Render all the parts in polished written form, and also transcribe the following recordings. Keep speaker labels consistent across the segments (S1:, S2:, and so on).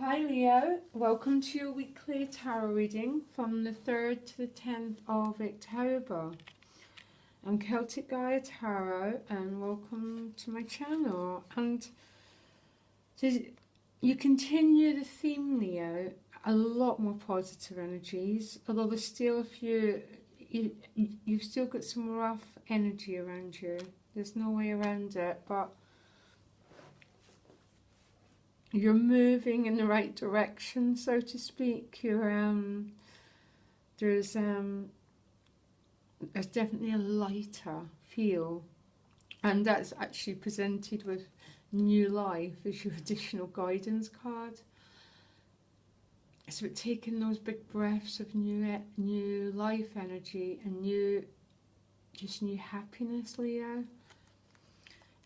S1: Hi Leo, welcome to your weekly tarot reading from the 3rd to the 10th of October. I'm Celtic Gaia Tarot and welcome to my channel. And you continue the theme, Leo, a lot more positive energies, although there's still a few, you've still got some rough energy around you. There's no way around it, but you're moving in the right direction, so to speak. There's definitely a lighter feel, and that's actually presented with new life as your additional guidance card. So it's taking those big breaths of new life energy and new happiness, Leo.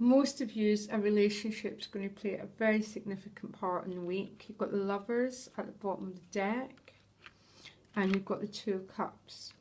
S1: Most of you, a relationship is going to play a very significant part in the week. You've got the Lovers at the bottom of the deck, and you've got the Two of Cups.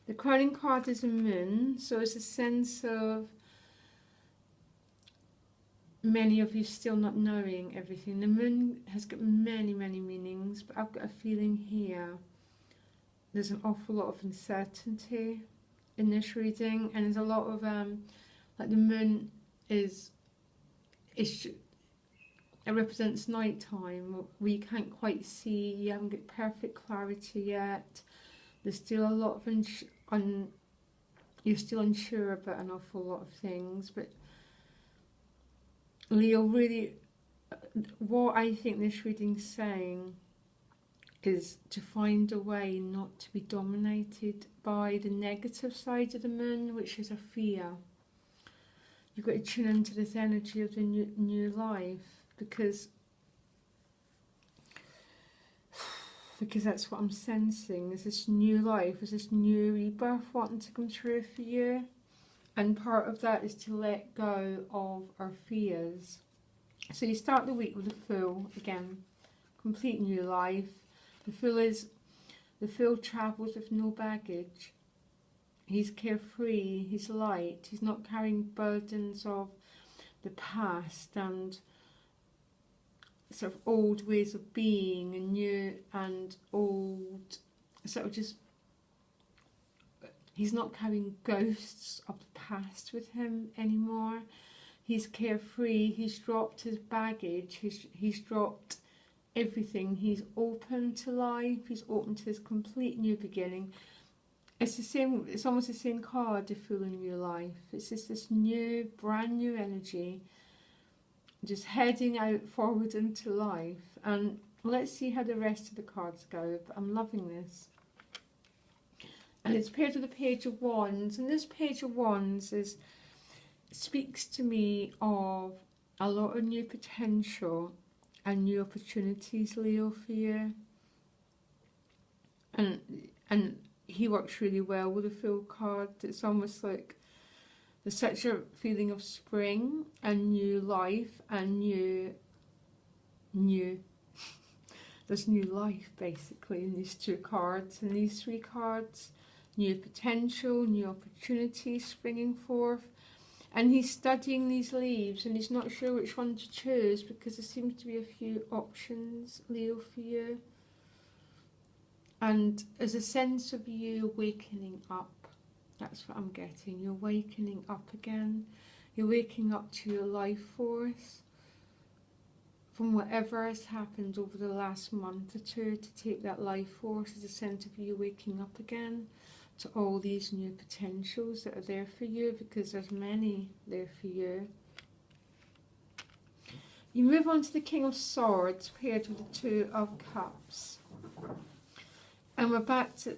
S1: The crowning card is a Moon, so it's a sense of many of you still not knowing everything. The Moon has got many, many meanings, but I've got a feeling here there's an awful lot of uncertainty in this reading, and there's a lot of like the Moon it represents nighttime, where you can't quite see, you haven't got perfect clarity yet. There's still a lot of you're still unsure about an awful lot of things. But Leo, really, what I think this reading's saying is to find a way not to be dominated by the negative side of the Moon, which is a fear. You've got to tune into this energy of the new life, because that's what I'm sensing. Is this new life, is this new rebirth wanting to come through for you, and part of that is to let go of our fears. So you start the week with the Fool again, complete new life. The Fool travels with no baggage. He's carefree, he's light, he's not carrying burdens of the past and sort of old ways of being, and new and old, sort of just, he's not carrying ghosts of the past with him anymore. He's carefree, he's dropped his baggage, he's dropped everything. He's open to life, he's open to this complete new beginning. It's the same, it's almost the same card, the Fool in your life. It's just this new, brand new energy, just heading out forward into life. And let's see how the rest of the cards go, but I'm loving this. And it's paired with the Page of Wands, and this Page of Wands speaks to me of a lot of new potential and new opportunities, Leo, for you. And he works really well with the Fool card. It's almost like there's such a feeling of spring and new life and new there's new life basically in these two cards. And these three cards, new potential, new opportunities springing forth. And he's studying these leaves and he's not sure which one to choose, because there seems to be a few options, Leo, for you. And there's a sense of you wakening up. That's what I'm getting. You're wakening up again. You're waking up to your life force from whatever has happened over the last month or two, to take that life force as a sense of you waking up again to all these new potentials that are there for you, because there's many there for you. You move on to the King of Swords paired with the Two of Cups. And we're back to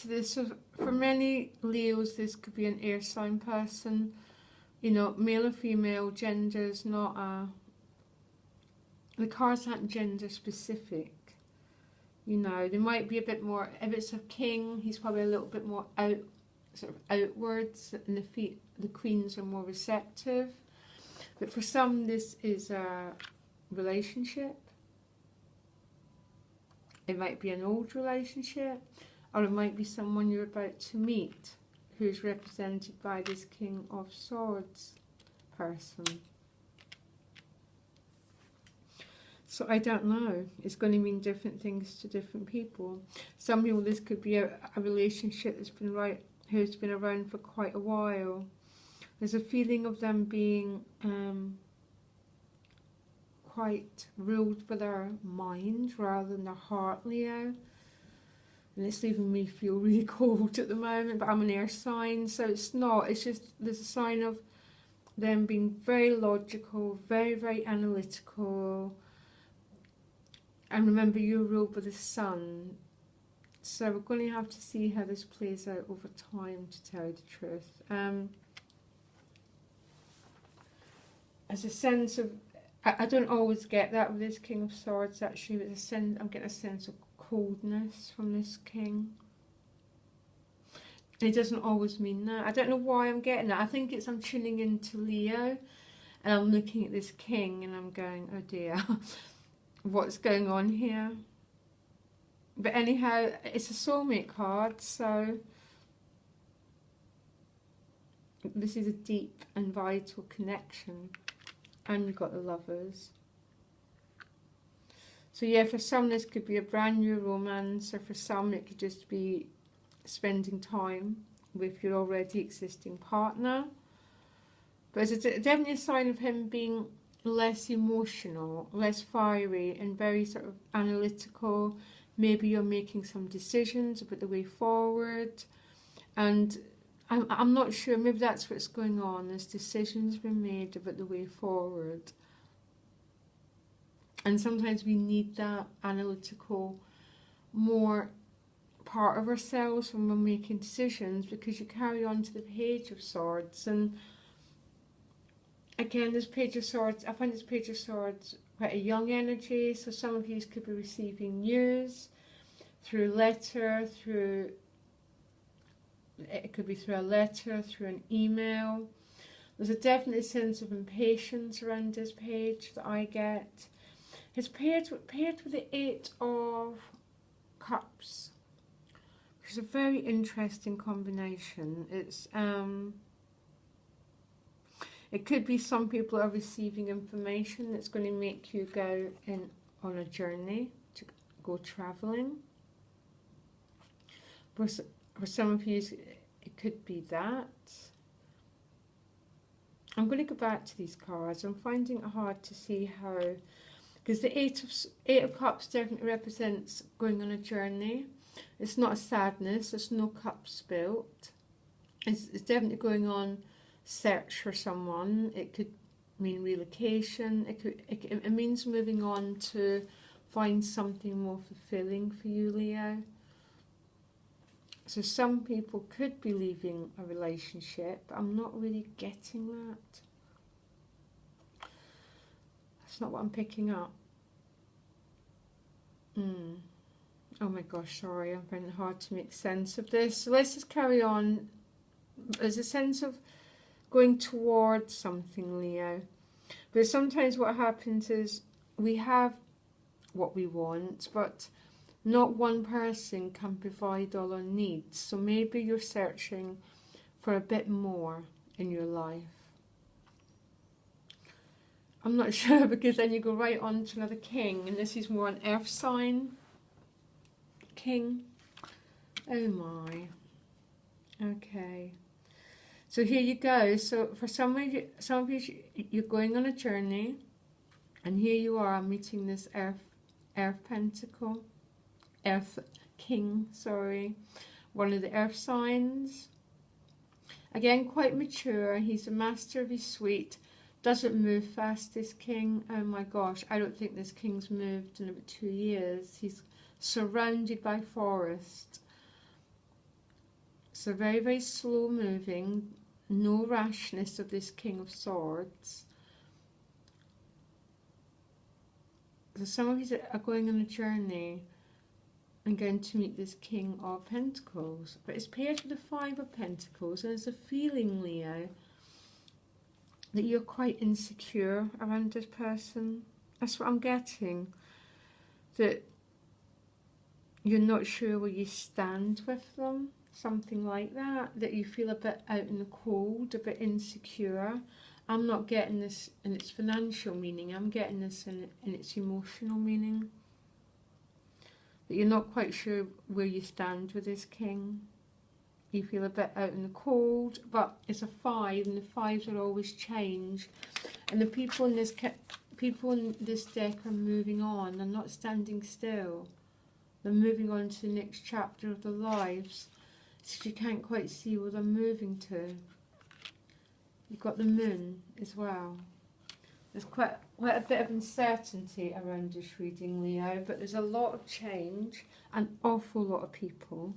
S1: this. For many Leos, this could be an air sign person. You know, male or female, gender is not the cards aren't gender specific. You know, they might be a bit more, if it's a king, he's probably a little bit more outwards, and the queens are more receptive. But for some, this is a relationship. It might be an old relationship, or it might be someone you're about to meet who's represented by this King of Swords person. So I don't know. It's going to mean different things to different people. Some people, this could be a relationship who's been around for quite a while. There's a feeling of them being quite ruled by their mind rather than their heart, Leo. And it's leaving me feel really cold at the moment, but I'm an air sign, so it's not. It's just there's a sign of them being very logical, very, very analytical. And remember, you're ruled by the sun. So we're going to have to see how this plays out over time, to tell you the truth. As a sense of, I don't always get that with this King of Swords, actually. But I'm getting a sense of coldness from this king. And it doesn't always mean that. I don't know why I'm getting that. I think it's I'm tuning into Leo and I'm looking at this king and I'm going, oh dear, what's going on here? But anyhow, it's a soulmate card, so this is a deep and vital connection. And you've got the Lovers. So yeah, for some this could be a brand new romance, or for some it could just be spending time with your already existing partner. But it's definitely a sign of him being less emotional, less fiery, and very sort of analytical. Maybe you're making some decisions about the way forward, and I'm not sure, maybe that's what's going on. There's decisions being made about the way forward. And sometimes we need that analytical, more part of ourselves when we're making decisions, because you carry on to the Page of Swords. And again, this Page of Swords, I find this Page of Swords quite a young energy. So some of you could be receiving news through letter, it could be through a letter, through an email. There's a definite sense of impatience around this page that I get. It's paired with the Eight of Cups, which is a very interesting combination. It could be some people are receiving information that's going to make you go on a journey, to go travelling. For some of you, it could be that. I'm going to go back to these cards. I'm finding it hard to see how, because the Eight of Cups definitely represents going on a journey. It's not a sadness. There's no cups spilt. It's definitely going on search for someone. It could mean relocation. It means moving on to find something more fulfilling for you, Leo. So some people could be leaving a relationship, but I'm not really getting that. That's not what I'm picking up. Oh my gosh, sorry, I'm finding it hard to make sense of this. So let's just carry on. There's a sense of going towards something, Leo. But sometimes what happens is we have what we want, but not one person can provide all our needs. So maybe you're searching for a bit more in your life. I'm not sure, because then you go right on to another king, and this is more an earth sign king. Oh my. Okay. So here you go. So for some of you, you're going on a journey, and here you are meeting this earth pentacle. Earth king, sorry, one of the earth signs. Again, quite mature. He's a master of his suite. Doesn't move fast, this king. Oh my gosh, I don't think this king's moved in about 2 years. He's surrounded by forest. So very, very slow moving. No rashness of this King of Swords. So some of you are going on a journey and going to meet this King of Pentacles. But it's paired with the Five of Pentacles, and there's a feeling, Leo, that you're quite insecure around this person. That's what I'm getting. That you're not sure where you stand with them. Something like that. That you feel a bit out in the cold, a bit insecure. I'm not getting this in its financial meaning. I'm getting this in its emotional meaning. That you're not quite sure where you stand with this king. You feel a bit out in the cold, but it's a 5, and the 5s will always change. And the people in this deck are moving on. They're not standing still. They're moving on to the next chapter of their lives. So you can't quite see where they're moving to. You've got the moon as well. There's quite a bit of uncertainty around this reading, Leo, but there's a lot of change, an awful lot of people.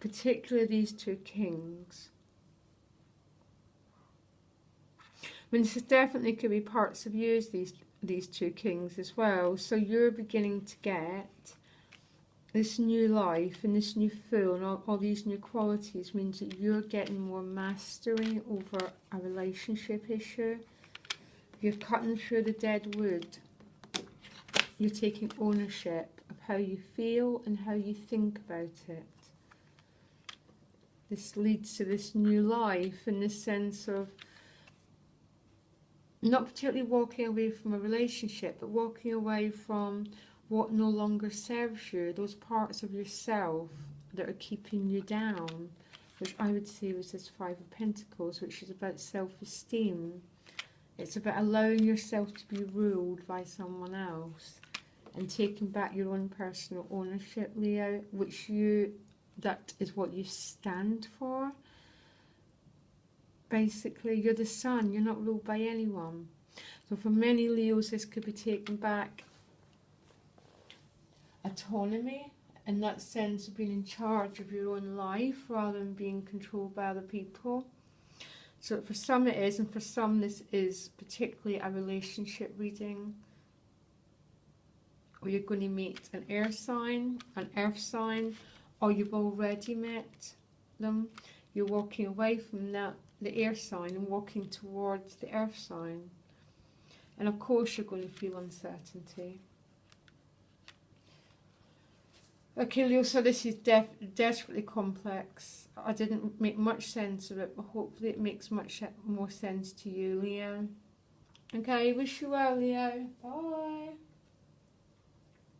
S1: Particularly these 2 kings. I mean, this definitely could be parts of you as these 2 kings as well. So you're beginning to get this new life and this new Fool and all these new qualities means that you're getting more mastery over a relationship issue. You're cutting through the dead wood. You're taking ownership of how you feel and how you think about it. This leads to this new life in the sense of not particularly walking away from a relationship, but walking away from what no longer serves you, those parts of yourself that are keeping you down, which I would say was this 5 of Pentacles, which is about self-esteem. It's about allowing yourself to be ruled by someone else and taking back your own personal ownership, Leo, that is what you stand for. Basically, you're the sun, you're not ruled by anyone. So for many Leos, this could be taking back autonomy, in that sense of being in charge of your own life rather than being controlled by other people. So for some it is, and for some this is particularly a relationship reading, or you're going to meet an air sign, an earth sign, or you've already met them. You're walking away from the air sign and walking towards the earth sign. And of course you're going to feel uncertainty. Okay, Leo, so this is desperately complex. I didn't make much sense of it, but hopefully it makes much more sense to you, Leo. Okay, wish you well, Leo. Bye.